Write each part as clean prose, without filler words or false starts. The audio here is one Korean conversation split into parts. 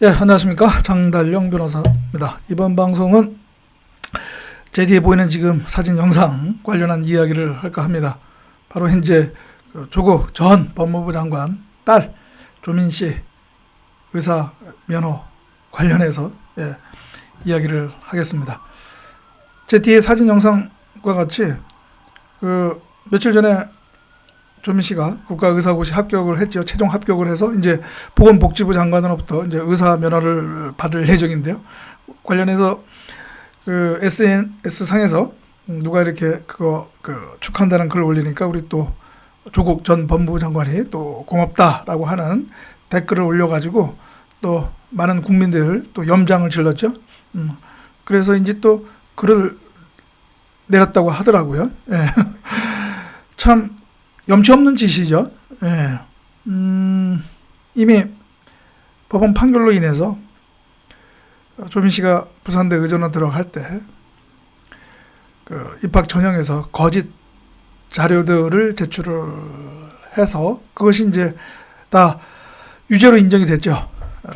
예, 안녕하십니까. 장달령 변호사입니다. 이번 방송은 제 뒤에 보이는 지금 사진 영상 관련한 이야기를 할까 합니다. 바로 이제 조국 전 법무부 장관 딸 조민씨 의사 면허 관련해서 이야기를 하겠습니다. 제 뒤에 사진 영상과 같이 며칠 전에 조민 씨가 국가의사고시 합격을 했죠. 최종 합격을 해서 이제 보건복지부 장관으로부터 이제 의사 면허를 받을 예정인데요. 관련해서 SNS 상에서 누가 이렇게 축하한다는 글을 올리니까 우리 또 조국 전 법무부 장관이 또 고맙다라고 하는 댓글을 올려가지고 또 많은 국민들 또 염장을 질렀죠. 그래서 이제 또 글을 내렸다고 하더라고요. 예. 참 염치 없는 짓이죠. 예. 이미 법원 판결로 인해서 조민 씨가 부산대 의전원 들어갈 때 입학 전형에서 거짓 자료들을 제출을 해서 그것이 이제 다 유죄로 인정이 됐죠.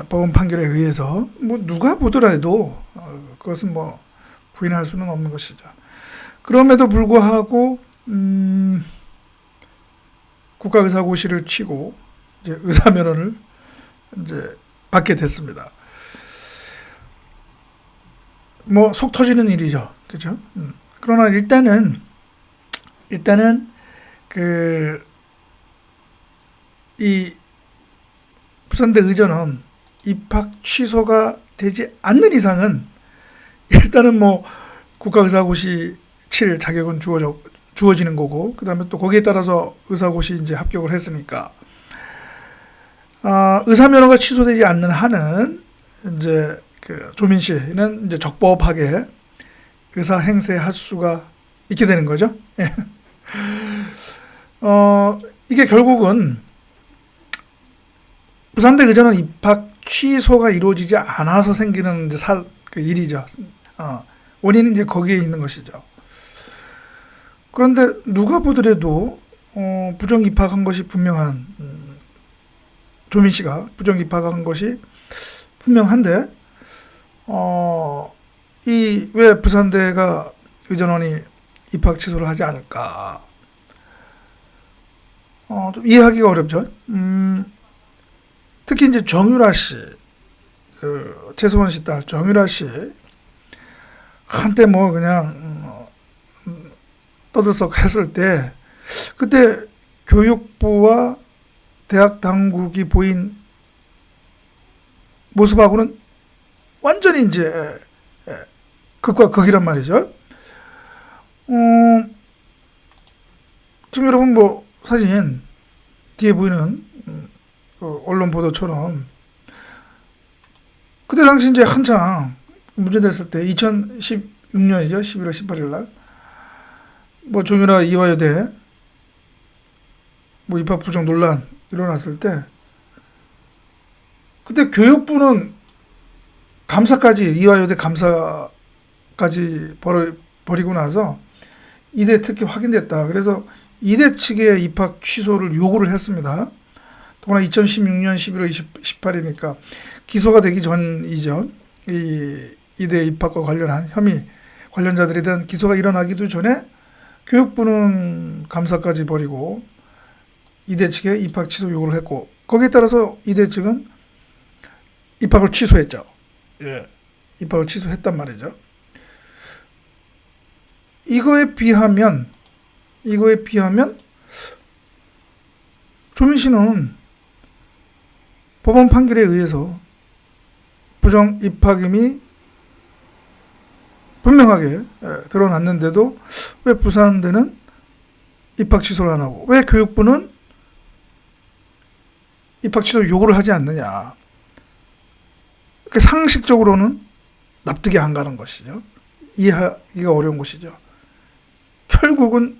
법원 판결에 의해서 뭐 누가 보더라도 그것은 뭐 부인할 수는 없는 것이죠. 그럼에도 불구하고 국가의사고시를 치고 이제 의사 면허를 이제 받게 됐습니다. 뭐 속 터지는 일이죠, 그렇죠? 그러나 일단은 이 부산대 의전원 입학 취소가 되지 않는 이상은 일단은 뭐 국가의사고시 칠 자격은 주어지는 거고, 그 다음에 또 거기에 따라서 의사고시 이제 합격을 했으니까, 의사면허가 취소되지 않는 한은 이제 조민 씨는 이제 적법하게 의사 행세할 수가 있게 되는 거죠. 예. 이게 결국은 부산대 의전원 입학 취소가 이루어지지 않아서 생기는 이제 일이죠. 원인은 이제 거기에 있는 것이죠. 그런데 누가 보더라도 부정 입학한 것이 분명한 조민 씨가 부정 입학한 것이 분명한데 이 왜 부산대가 의전원이 입학 취소를 하지 않을까? 좀 이해하기가 어렵죠. 특히 이제 정유라 씨, 최소원 씨 딸 정유라 씨 한때 뭐 그냥 떠들썩 했을 때 그때 교육부와 대학 당국이 보인 모습하고는 완전히 이제 극과 극이란 말이죠. 지금 여러분 뭐 사진 뒤에 보이는 언론 보도처럼 그때 당시 이제 한창 문제됐을 때 2016년이죠. 11월 18일 날 뭐 정유라 이화여대 뭐 입학 부정 논란 일어났을 때 그때 교육부는 감사까지 이화여대 감사까지 벌이고 나서 이대 특히 확인됐다. 그래서 이대 측의 입학 취소를 요구를 했습니다. 더구나 2016년 11월 18일이니까 기소가 되기 전이죠. 이대 입학과 관련한 혐의 관련자들에 대한 기소가 일어나기도 전에 교육부는 감사까지 벌이고 이대 측에 입학 취소 요구를 했고 거기에 따라서 이대 측은 입학을 취소했죠. 예. 입학을 취소했단 말이죠. 이거에 비하면 조민 씨는 법원 판결에 의해서 부정 입학임이 분명하게 드러났는데도 왜 부산대는 입학 취소를 안 하고 왜 교육부는 입학 취소 요구를 하지 않느냐. 상식적으로는 납득이 안 가는 것이죠. 이해하기가 어려운 것이죠. 결국은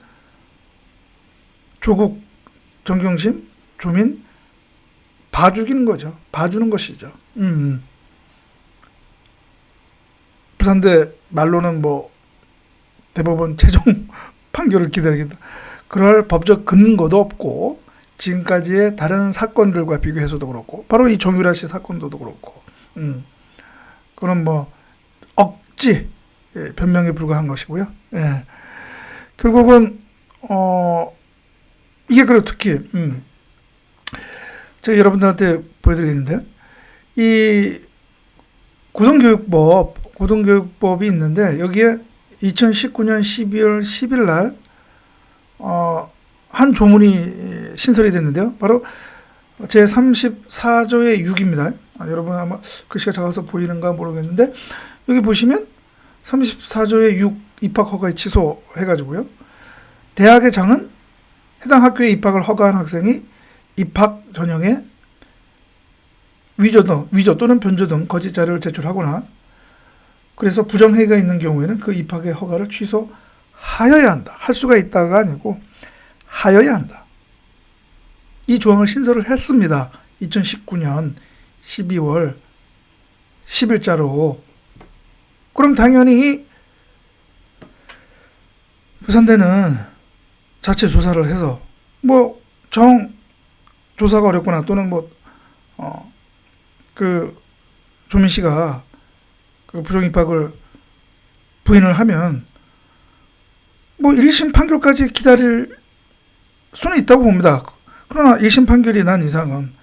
조국, 정경심, 조민 봐주기는 거죠. 봐주는 것이죠. 부산대 말로는 뭐 대법원 최종 판결을 기다리겠다. 그럴 법적 근거도 없고 지금까지의 다른 사건들과 비교해서도 그렇고 바로 이 정유라 씨 사건도 그렇고 그건 뭐 억지 변명에 불과한 것이고요. 예. 결국은 이게 그리고 특히 제가 여러분들한테 보여드리겠는데 이 고등교육법이 있는데 여기에 2019년 12월 10일 날 한 조문이 신설이 됐는데요. 바로 제 34조의 6입니다. 여러분 아마 글씨가 작아서 보이는가 모르겠는데 여기 보시면 34조의 6 입학 허가에 취소해가지고요. 대학의 장은 해당 학교에 입학을 허가한 학생이 입학 전형에 위조 또는 변조 등 거짓 자료를 제출하거나 그래서 부정행위가 있는 경우에는 그 입학의 허가를 취소하여야 한다. 할 수가 있다가 아니고 하여야 한다. 이 조항을 신설을 했습니다. 2019년 12월 10일자로. 그럼 당연히 부산대는 자체 조사를 해서 뭐 조사가 어렵거나 또는 그 조민 씨가 그 부정 입학을 부인을 하면 뭐 1심 판결까지 기다릴 수는 있다고 봅니다. 그러나 1심 판결이 난 이상은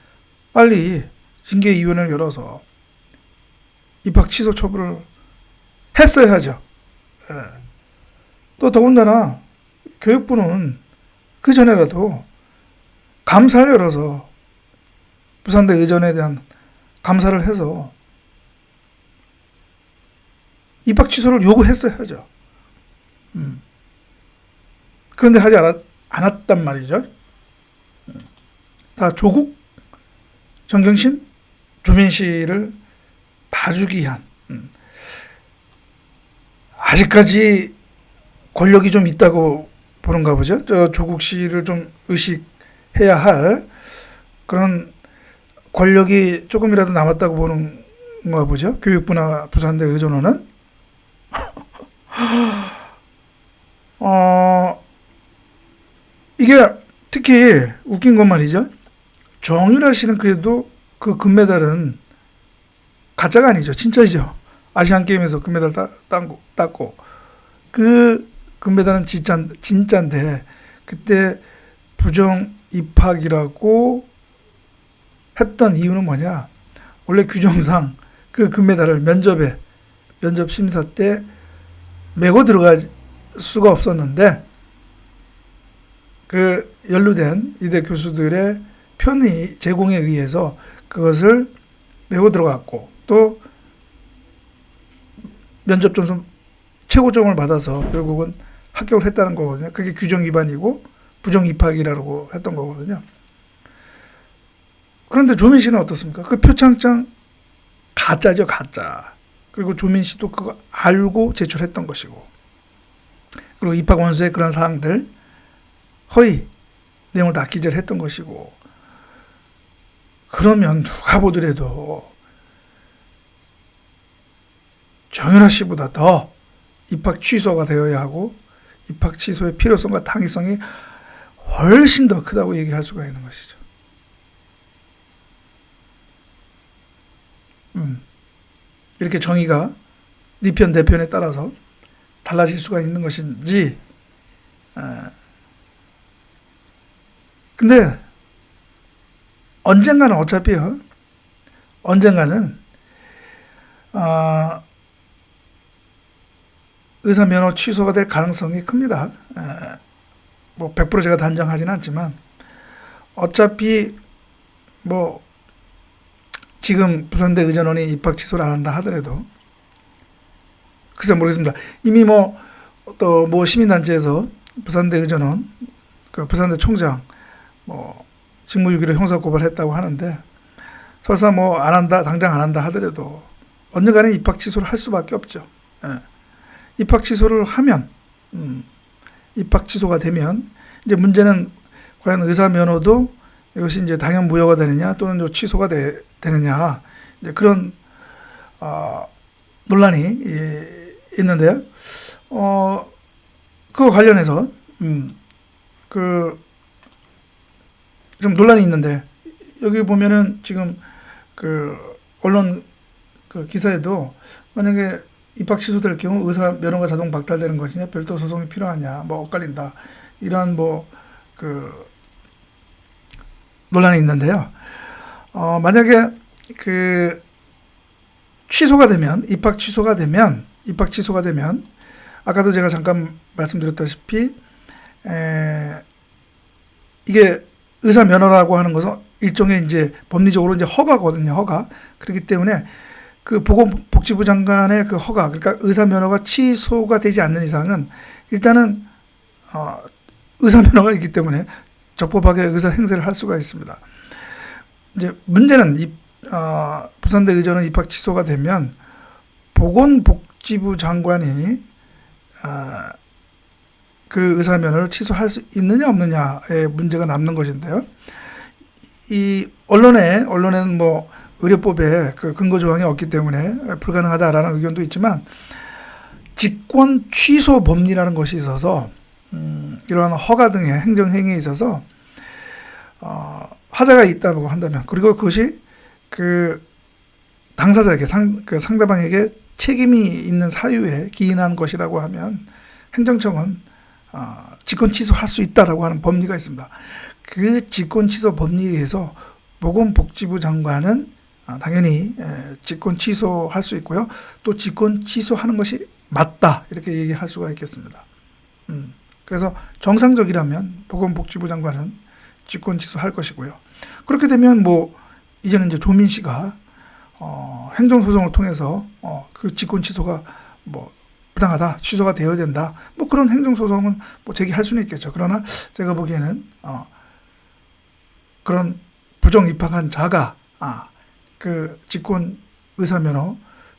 빨리 징계위원회를 열어서 입학 취소 처분을 했어야죠. 예. 또 더군다나 교육부는 그 전에라도 감사를 열어서 부산대 의전에 대한 감사를 해서 입학 취소를 요구했어야죠. 그런데 하지 않았단 말이죠. 다 조국, 정경심, 조민 씨를 봐주기 위한 아직까지 권력이 좀 있다고 보는가 보죠. 조국 씨를 좀 의식해야 할 그런 권력이 조금이라도 남았다고 보는가 보죠. 교육부나 부산대 의전원은. 이게 특히 웃긴 건 말이죠. 정유라 씨는 그래도 그 금메달은 가짜가 아니죠. 진짜이죠. 아시안게임에서 금메달 땄고 그 금메달은 진짜인데 그때 부정 입학이라고 했던 이유는 뭐냐. 원래 규정상 그 금메달을 면접 심사 때 메고 들어갈 수가 없었는데 그 연루된 이대 교수들의 편의 제공에 의해서 그것을 메고 들어갔고 또 면접 점수 최고점을 받아서 결국은 합격을 했다는 거거든요. 그게 규정 위반이고 부정 입학이라고 했던 거거든요. 그런데 조민 씨는 어떻습니까? 그 표창장 가짜죠, 가짜. 그리고 조민 씨도 그거 알고 제출했던 것이고 그리고 입학 원서에 그런 사항들 허위 내용을 다 기재를 했던 것이고 그러면 누가 보더라도 정유라 씨보다 더 입학 취소가 되어야 하고 입학 취소의 필요성과 당위성이 훨씬 더 크다고 얘기할 수가 있는 것이죠. 이렇게 정의가 네 편, 내 편에 따라서 달라질 수가 있는 것인지. 근데 언젠가는 어차피요. 언젠가는 의사 면허 취소가 될 가능성이 큽니다. 뭐 100% 제가 단정하지는 않지만 어차피 뭐 지금 부산대 의전원이 입학 취소를 안 한다 하더라도 글쎄 모르겠습니다. 이미 또 시민단체에서 부산대 의전원 그 부산대 총장 직무유기로 형사고발했다고 하는데 설사 안 한다 당장 안 한다 하더라도 언젠가는 입학 취소를 할 수밖에 없죠. 입학 취소를 하면 입학 취소가 되면 이제 문제는 과연 의사 면허도 이것이 이제 당연 무효가 되느냐 또는 취소가 되느냐 이제 그런 논란이 있는데요. 그거 관련해서 좀 논란이 있는데 여기 보면은 지금 그 언론 그 기사에도 만약에 입학 취소될 경우 의사 면허가 자동 박탈되는 것이냐, 별도 소송이 필요하냐, 뭐 엇갈린다, 이러한 뭐 그 논란이 있는데요. 만약에 그 취소가 되면, 입학 취소가 되면 아까도 제가 잠깐 말씀드렸다시피 이게 의사 면허라고 하는 것은 일종의 이제 법리적으로 이제 허가거든요. 허가. 그렇기 때문에 그 보건복지부 장관의 그 허가, 그러니까 의사 면허가 취소가 되지 않는 이상은 일단은 의사 면허가 있기 때문에 적법하게 의사 행세를 할 수가 있습니다. 이제 문제는 부산대 의전은 입학 취소가 되면 보건복지부 장관이 그 의사 면허를 취소할 수 있느냐 없느냐의 문제가 남는 것인데요. 이 언론에는 뭐 의료법에 그 근거 조항이 없기 때문에 불가능하다라는 의견도 있지만, 직권 취소 법리라는 것이 있어서 이러한 허가 등의 행정행위에 있어서 하자가 있다고 한다면, 그리고 그것이 그 당사자에게 상대방에게 책임이 있는 사유에 기인한 것이라고 하면 행정청은 직권 취소할 수 있다라고 하는 법리가 있습니다. 그 직권 취소 법리에 의해서 보건복지부 장관은 당연히 직권 취소할 수 있고요. 또 직권 취소하는 것이 맞다, 이렇게 얘기할 수가 있겠습니다. 그래서 정상적이라면 보건복지부 장관은 직권 취소할 것이고요. 그렇게 되면 뭐 이제는 이제 조민 씨가 행정소송을 통해서 그 직권 취소가 뭐 부당하다, 취소가 되어야 된다, 뭐 그런 행정소송은 뭐 제기할 수는 있겠죠. 그러나 제가 보기에는 그런 부정 입학한 자가 그 직권 의사면허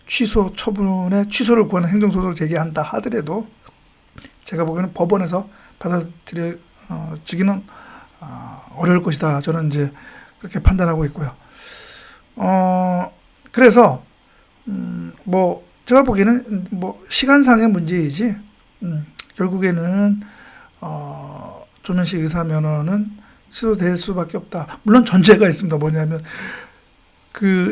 취소 처분의 취소를 구하는 행정소송을 제기한다 하더라도 제가 보기에는 법원에서 받아들여지기는 어려울 것이다. 저는 이제 그렇게 판단하고 있고요. 그래서 뭐 제가 보기에는 뭐 시간상의 문제이지 결국에는 조면식 의사 면허는 취소될 수밖에 없다. 물론 전제가 있습니다. 뭐냐면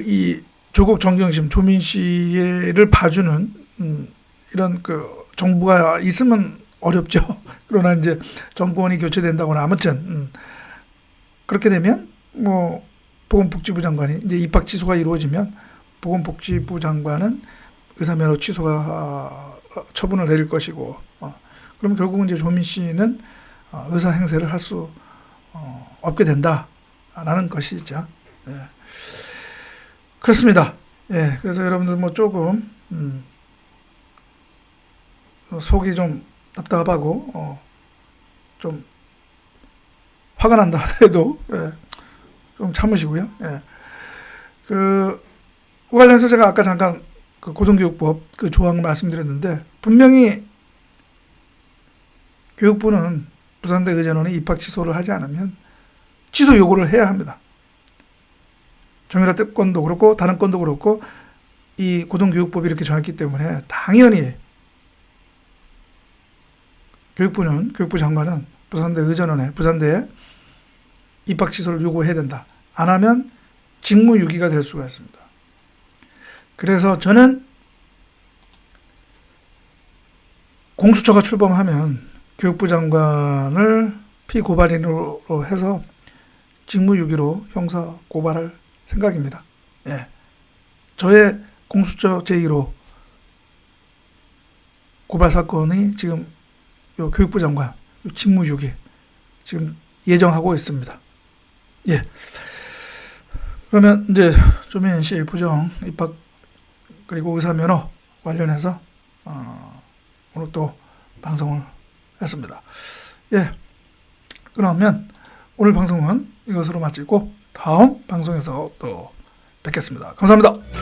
이 조국 정경심 조민 씨를 봐주는 이런 그 정부가 있으면 어렵죠. 그러나 이제 정권이 교체된다거나 아무튼 그렇게 되면 뭐 보건복지부 장관이 이제 입학 취소가 이루어지면 보건복지부 장관은 의사면허 취소가 처분을 내릴 것이고, 그럼 결국은 이제 조민 씨는 의사 행세를 할 수 없게 된다라는 것이죠. 예. 그렇습니다. 예. 그래서 여러분들 뭐 조금 속이 좀 답답하고 좀 화가 난다 하더라도 좀 참으시고요. 예. 그 관련해서 제가 아까 잠깐 그 고등교육법 그 조항을 말씀드렸는데, 분명히 교육부는 부산대 의전원이 입학 취소를 하지 않으면 취소 요구를 해야 합니다. 정유라 건도 그렇고 다른 건도 그렇고 이 고등교육법이 이렇게 정했기 때문에 당연히 교육부 장관은 부산대 의전원에 부산대에 입학 취소를 요구해야 된다. 안 하면 직무유기가 될 수가 있습니다. 그래서 저는 공수처가 출범하면 교육부 장관을 피고발인으로 해서 직무유기로 형사 고발할 생각입니다. 예. 저의 공수처 제1호 고발 사건이 지금 요 교육부 장관 요 직무유기 지금 예정하고 있습니다. 예. 그러면 이제 조민 씨 부정 입학 그리고 의사면허 관련해서 오늘 또 방송을 했습니다. 예. 그러면 오늘 방송은 이것으로 마치고 다음 방송에서 또 뵙겠습니다. 감사합니다.